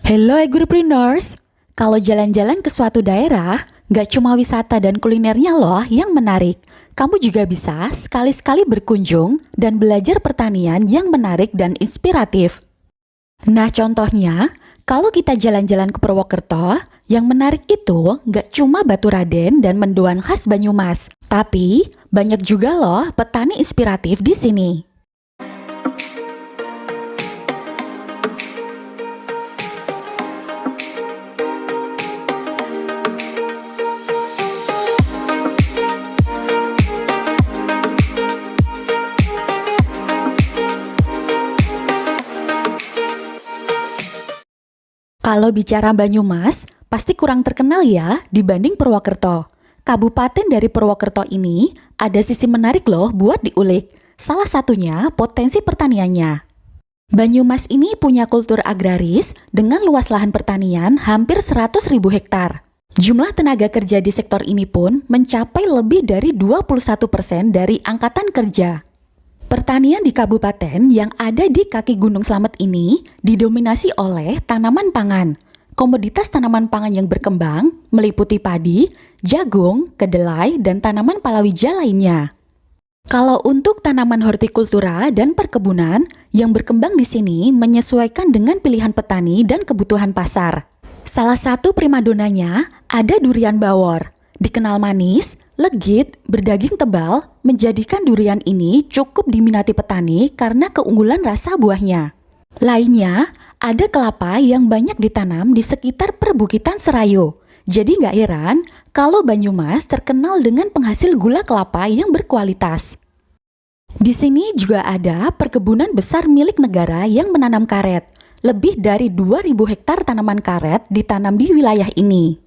Hello agripreneurs, kalau jalan-jalan ke suatu daerah, nggak cuma wisata dan kulinernya loh yang menarik. Kamu juga bisa sekali-sekali berkunjung dan belajar pertanian yang menarik dan inspiratif. Nah contohnya, kalau kita jalan-jalan ke Purwokerto, yang menarik itu nggak cuma batu raden dan mendoan khas Banyumas, tapi banyak juga loh petani inspiratif di sini. Kalau bicara Banyumas, pasti kurang terkenal ya dibanding Purwokerto. Kabupaten dari Purwokerto ini ada sisi menarik loh buat diulik. Salah satunya potensi pertaniannya. Banyumas ini punya kultur agraris dengan luas lahan pertanian hampir 100.000 hektar. Jumlah tenaga kerja di sektor ini pun mencapai lebih dari 21% dari angkatan kerja. Pertanian di kabupaten yang ada di kaki Gunung Slamet ini didominasi oleh tanaman pangan. Komoditas tanaman pangan yang berkembang meliputi padi, jagung, kedelai, dan tanaman palawija lainnya. Kalau untuk tanaman hortikultura dan perkebunan, yang berkembang di sini menyesuaikan dengan pilihan petani dan kebutuhan pasar. Salah satu primadonanya ada durian bawor. Dikenal manis, legit, berdaging tebal, menjadikan durian ini cukup diminati petani karena keunggulan rasa buahnya. Lainnya, ada kelapa yang banyak ditanam di sekitar perbukitan Serayu. Jadi nggak heran kalau Banyumas terkenal dengan penghasil gula kelapa yang berkualitas. Di sini juga ada perkebunan besar milik negara yang menanam karet. Lebih dari 2.000 hektar tanaman karet ditanam di wilayah ini.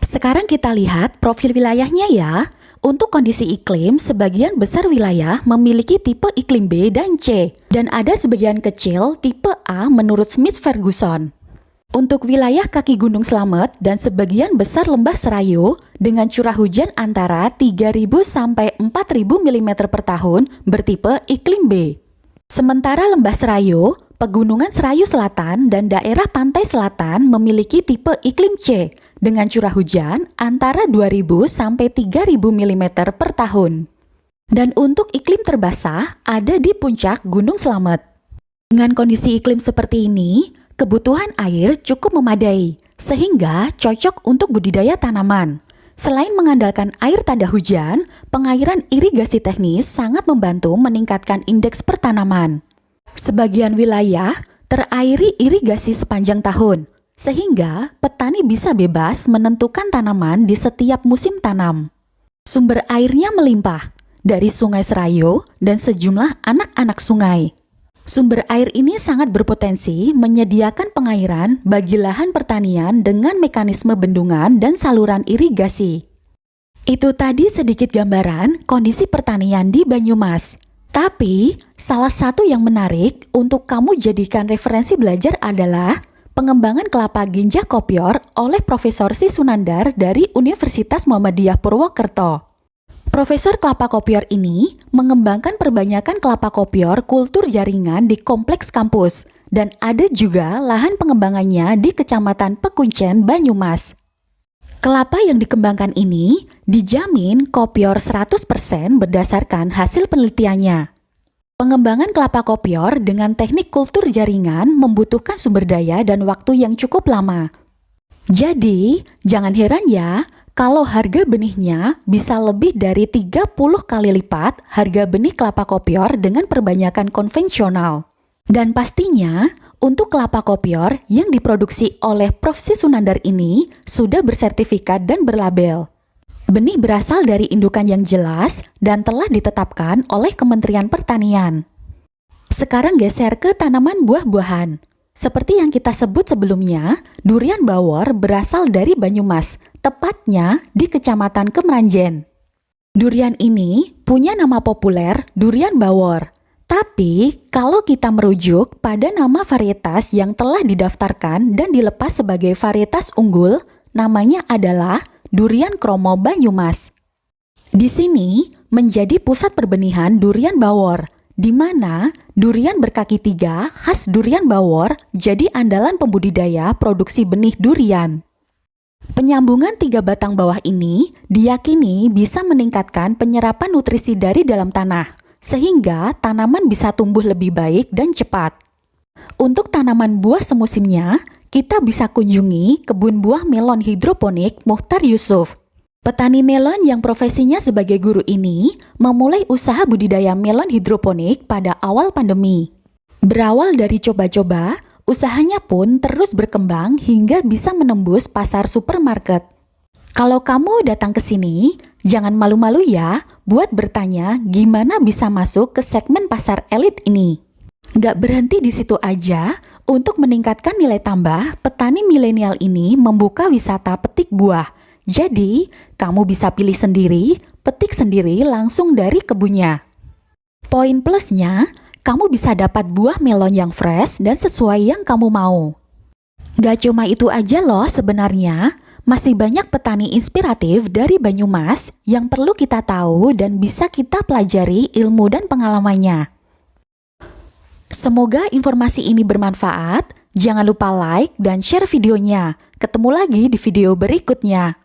Sekarang kita lihat profil wilayahnya ya. Untuk kondisi iklim, sebagian besar wilayah memiliki tipe iklim B dan C, dan ada sebagian kecil tipe A menurut Smith Ferguson. Untuk wilayah kaki Gunung Slamet dan sebagian besar lembah Serayu, dengan curah hujan antara 3.000 sampai 4.000 mm per tahun bertipe iklim B. Sementara lembah Serayu, Pegunungan Serayu Selatan dan daerah pantai selatan memiliki tipe iklim C dengan curah hujan antara 2.000 sampai 3.000 mm per tahun. Dan untuk iklim terbasah ada di puncak Gunung Slamet. Dengan kondisi iklim seperti ini, kebutuhan air cukup memadai sehingga cocok untuk budidaya tanaman. Selain mengandalkan air tanda hujan, pengairan irigasi teknis sangat membantu meningkatkan indeks pertanaman. Sebagian wilayah terairi irigasi sepanjang tahun, sehingga petani bisa bebas menentukan tanaman di setiap musim tanam. Sumber airnya melimpah dari Sungai Serayu dan sejumlah anak-anak sungai. Sumber air ini sangat berpotensi menyediakan pengairan bagi lahan pertanian dengan mekanisme bendungan dan saluran irigasi. Itu tadi sedikit gambaran kondisi pertanian di Banyumas. Tapi, salah satu yang menarik untuk kamu jadikan referensi belajar adalah pengembangan kelapa ganja kopior oleh Profesor Si Sunandar dari Universitas Muhammadiyah Purwokerto. Profesor kelapa kopior ini mengembangkan perbanyakan kelapa kopior kultur jaringan di kompleks kampus dan ada juga lahan pengembangannya di Kecamatan Pekuncen, Banyumas. Kelapa yang dikembangkan ini dijamin kopior 100% berdasarkan hasil penelitiannya. Pengembangan kelapa kopior dengan teknik kultur jaringan membutuhkan sumber daya dan waktu yang cukup lama. Jadi, jangan heran ya kalau harga benihnya bisa lebih dari 30 kali lipat harga benih kelapa kopior dengan perbanyakan konvensional. Dan pastinya, untuk kelapa kopior yang diproduksi oleh Prof. Si Sunandar ini sudah bersertifikat dan berlabel. Benih berasal dari indukan yang jelas dan telah ditetapkan oleh Kementerian Pertanian. Sekarang geser ke tanaman buah-buahan. Seperti yang kita sebut sebelumnya, durian bawor berasal dari Banyumas, tepatnya di Kecamatan Kemeranjen. Durian ini punya nama populer durian bawor. Tapi, kalau kita merujuk pada nama varietas yang telah didaftarkan dan dilepas sebagai varietas unggul, namanya adalah durian kromo Banyumas. Di sini menjadi pusat perbenihan durian bawor di mana durian berkaki 3 khas Durian Bawor jadi andalan pembudidaya produksi benih durian. Penyambungan 3 batang bawah ini diyakini bisa meningkatkan penyerapan nutrisi dari dalam tanah, sehingga tanaman bisa tumbuh lebih baik dan cepat. Untuk tanaman buah semusimnya, kita bisa kunjungi kebun buah melon hidroponik Mukhtar Yusuf. Petani melon yang profesinya sebagai guru ini memulai usaha budidaya melon hidroponik pada awal pandemi. Berawal dari coba-coba, usahanya pun terus berkembang hingga bisa menembus pasar supermarket. Kalau kamu datang ke sini, jangan malu-malu ya buat bertanya gimana bisa masuk ke segmen pasar elit ini. Nggak berhenti di situ aja, untuk meningkatkan nilai tambah, petani milenial ini membuka wisata petik buah. Jadi, kamu bisa pilih sendiri, petik sendiri langsung dari kebunnya. Poin plusnya, kamu bisa dapat buah melon yang fresh dan sesuai yang kamu mau. Gak cuma itu aja loh sebenarnya, masih banyak petani inspiratif dari Banyumas yang perlu kita tahu dan bisa kita pelajari ilmu dan pengalamannya. Semoga informasi ini bermanfaat. Jangan lupa like dan share videonya. Ketemu lagi di video berikutnya.